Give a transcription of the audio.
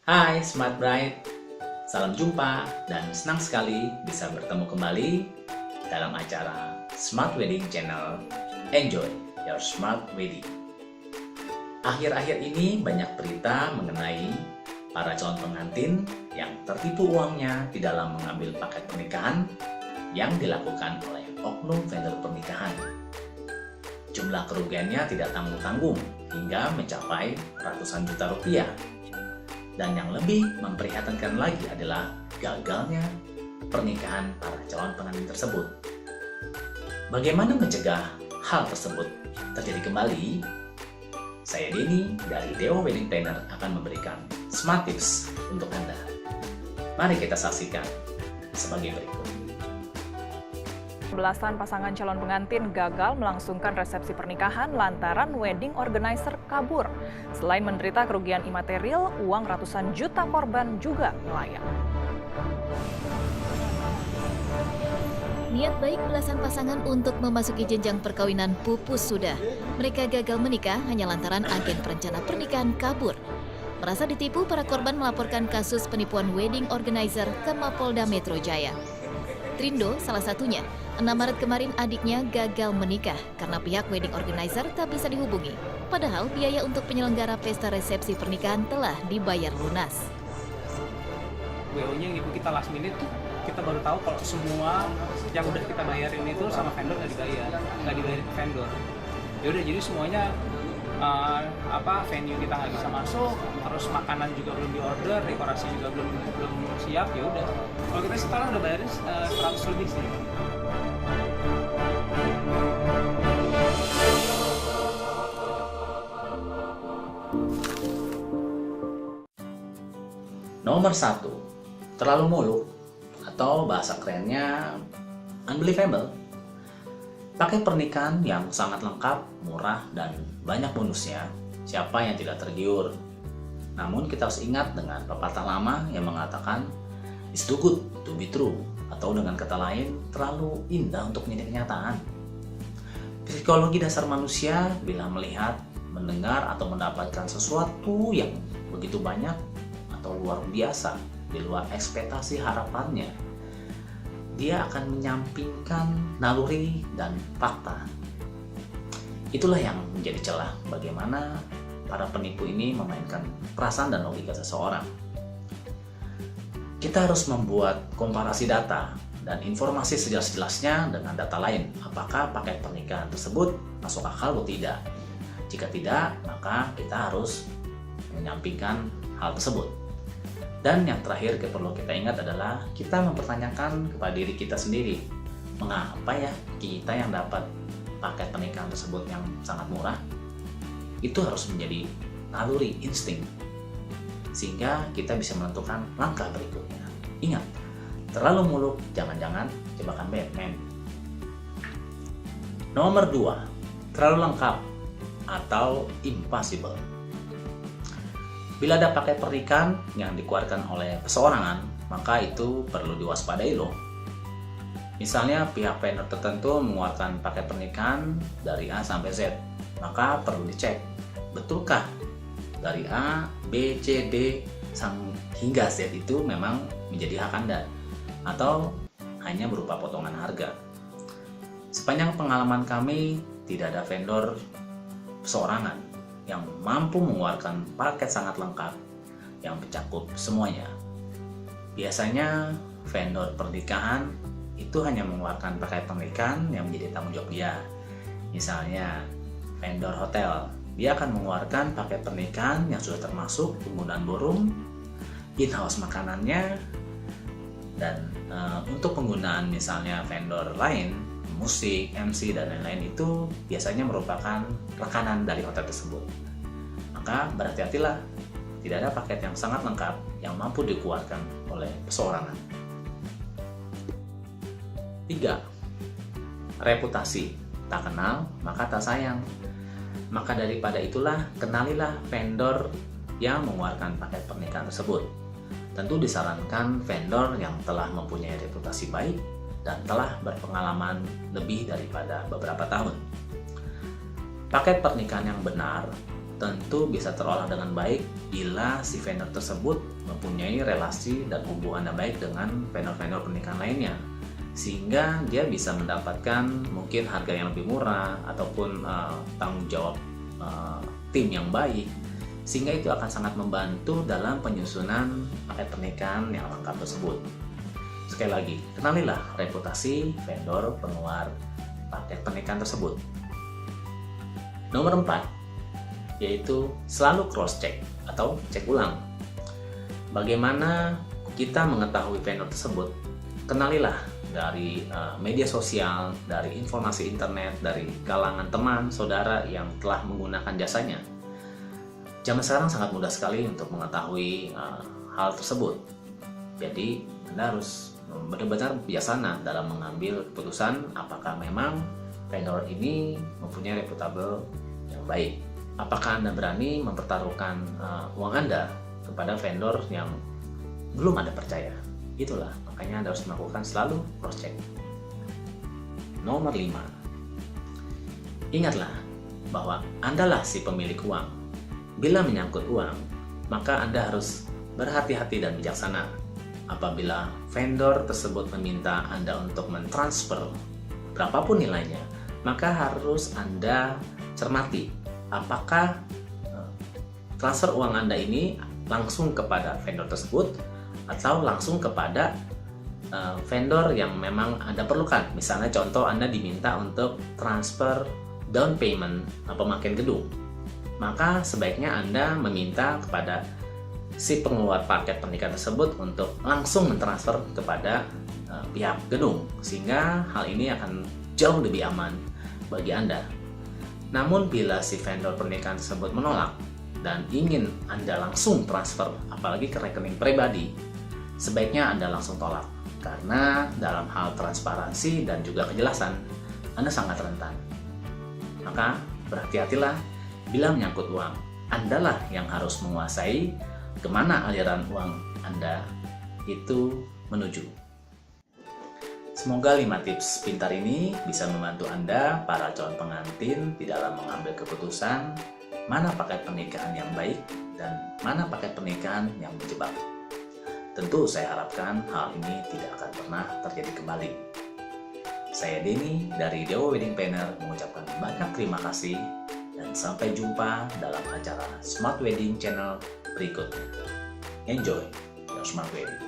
Hai Smart Bride, salam jumpa dan senang sekali bisa bertemu kembali dalam acara Smart Wedding Channel. Enjoy your Smart Wedding. Akhir-akhir ini banyak berita mengenai para calon pengantin yang tertipu uangnya di dalam mengambil paket pernikahan yang dilakukan oleh oknum vendor pernikahan. Jumlah kerugiannya tidak tanggung-tanggung hingga mencapai ratusan juta rupiah. Dan yang lebih memprihatinkan lagi adalah gagalnya pernikahan para calon pengantin tersebut. Bagaimana mencegah hal tersebut terjadi kembali? Saya Denny dari Dewa Wedding Planner akan memberikan smart tips untuk Anda. Mari kita saksikan sebagai berikut. Belasan pasangan calon pengantin gagal melangsungkan resepsi pernikahan lantaran wedding organizer kabur. Selain menderita kerugian imaterial, uang ratusan juta korban juga melayang. Niat baik belasan pasangan untuk memasuki jenjang perkawinan pupus sudah. Mereka gagal menikah hanya lantaran agen perencana pernikahan kabur. Merasa ditipu, para korban melaporkan kasus penipuan wedding organizer ke Mapolda Metro Jaya. Trindo salah satunya. 6 Maret kemarin adiknya gagal menikah karena pihak wedding organizer tak bisa dihubungi. Padahal biaya untuk penyelenggara pesta resepsi pernikahan telah dibayar lunas. WO-nya ibu kita last minute tuh kita baru tahu kalau semua yang udah kita bayarin itu sama vendor nggak dibayar ke vendor. Ya udah, jadi semuanya venue kita nggak bisa masuk, terus makanan juga belum diorder, dekorasi juga belum siap. Ya udah, kalau kita sekarang udah bayarin 100 lebih sih. Nomor 1, terlalu muluk atau bahasa kerennya unbelievable. Paket pernikahan yang sangat lengkap, murah, dan banyak bonusnya. Siapa yang tidak tergiur? Namun kita harus ingat dengan pepatah lama yang mengatakan it's too good to be true, atau dengan kata lain terlalu indah untuk menjadi kenyataan. Psikologi dasar manusia bila melihat, mendengar, atau mendapatkan sesuatu yang begitu banyak atau luar biasa di luar ekspektasi harapannya, dia akan menyampingkan naluri dan fakta. Itulah yang menjadi celah bagaimana para penipu ini memainkan perasaan dan logika seseorang. Kita harus membuat komparasi data dan informasi sejelas-jelasnya dengan data lain. Apakah paket pernikahan tersebut masuk akal atau tidak? Jika tidak, maka kita harus menyampingkan hal tersebut. Dan yang terakhir yang perlu kita ingat adalah kita mempertanyakan kepada diri kita sendiri, mengapa ya kita yang dapat paket pernikahan tersebut yang sangat murah? Itu harus menjadi naluri, insting, sehingga kita bisa menentukan langkah berikutnya. Ingat, terlalu muluk jangan-jangan jebakan Batman. Nomor 2, terlalu lengkap atau impossible. Bila ada paket pernikahan yang dikeluarkan oleh perorangan, maka itu perlu diwaspadai loh. Misalnya pihak vendor tertentu mengeluarkan paket pernikahan dari A sampai Z, maka perlu dicek, betulkah dari A, B, C, D, hingga Z itu memang menjadi hak Anda, atau hanya berupa potongan harga. Sepanjang pengalaman kami, tidak ada vendor perorangan yang mampu mengeluarkan paket sangat lengkap yang mencakup semuanya. Biasanya vendor pernikahan itu hanya mengeluarkan paket pernikahan yang menjadi tanggung jawab dia. Misalnya vendor hotel, dia akan mengeluarkan paket pernikahan yang sudah termasuk penggunaan ballroom, in-house makanannya, dan untuk penggunaan misalnya vendor lain, musik, MC, dan lain-lain itu biasanya merupakan rekanan dari hotel tersebut. Maka berhati-hatilah, tidak ada paket yang sangat lengkap yang mampu dikeluarkan oleh perorangan. 3. Reputasi. Tak kenal, maka tak sayang. Maka daripada itulah, kenalilah vendor yang mengeluarkan paket pernikahan tersebut. Tentu disarankan vendor yang telah mempunyai reputasi baik dan telah berpengalaman lebih daripada beberapa tahun. Paket pernikahan yang benar tentu bisa terolah dengan baik bila si vendor tersebut mempunyai relasi dan hubungan yang baik dengan vendor-vendor pernikahan lainnya, sehingga dia bisa mendapatkan mungkin harga yang lebih murah ataupun tanggung jawab tim yang baik, sehingga itu akan sangat membantu dalam penyusunan paket pernikahan yang lengkap tersebut. Sekali lagi, kenalilah reputasi vendor pengeluar paket pernikahan tersebut. Nomor 4, yaitu selalu cross check atau cek ulang. Bagaimana kita mengetahui vendor tersebut? Kenalilah dari media sosial, dari informasi internet, dari kalangan teman, saudara yang telah menggunakan jasanya. Zaman sekarang sangat mudah sekali untuk mengetahui hal tersebut. Jadi, Anda harus benar-benar bijaksana dalam mengambil keputusan apakah memang vendor ini mempunyai reputable yang baik. Apakah Anda berani mempertaruhkan uang Anda kepada vendor yang belum Anda percaya? Itulah, makanya Anda harus melakukan selalu cross check. Nomor 5, ingatlah bahwa Anda lah si pemilik uang. Bila menyangkut uang, maka Anda harus berhati-hati dan bijaksana. Apabila vendor tersebut meminta Anda untuk mentransfer berapapun nilainya, maka harus Anda cermati apakah transfer uang Anda ini langsung kepada vendor tersebut atau langsung kepada vendor yang memang Anda perlukan. Misalnya contoh, Anda diminta untuk transfer down payment pemakaian gedung, maka sebaiknya Anda meminta kepada si pengeluar paket pernikahan tersebut untuk langsung mentransfer kepada pihak gedung, sehingga hal ini akan jauh lebih aman bagi Anda. Namun bila si vendor pernikahan tersebut menolak dan ingin Anda langsung transfer, apalagi ke rekening pribadi, sebaiknya Anda langsung tolak, karena dalam hal transparansi dan juga kejelasan Anda sangat rentan. Maka berhati-hatilah bila menyangkut uang. Andalah yang harus menguasai kemana aliran uang Anda itu menuju. Semoga 5 tips pintar ini bisa membantu Anda, para calon pengantin, di dalam mengambil keputusan mana paket pernikahan yang baik dan mana paket pernikahan yang menjebak. Tentu saya harapkan hal ini tidak akan pernah terjadi kembali. Saya Denny dari Dewa Wedding Planner mengucapkan banyak terima kasih dan sampai jumpa dalam acara Smart Wedding Channel berikutnya. Enjoy your smart wedding.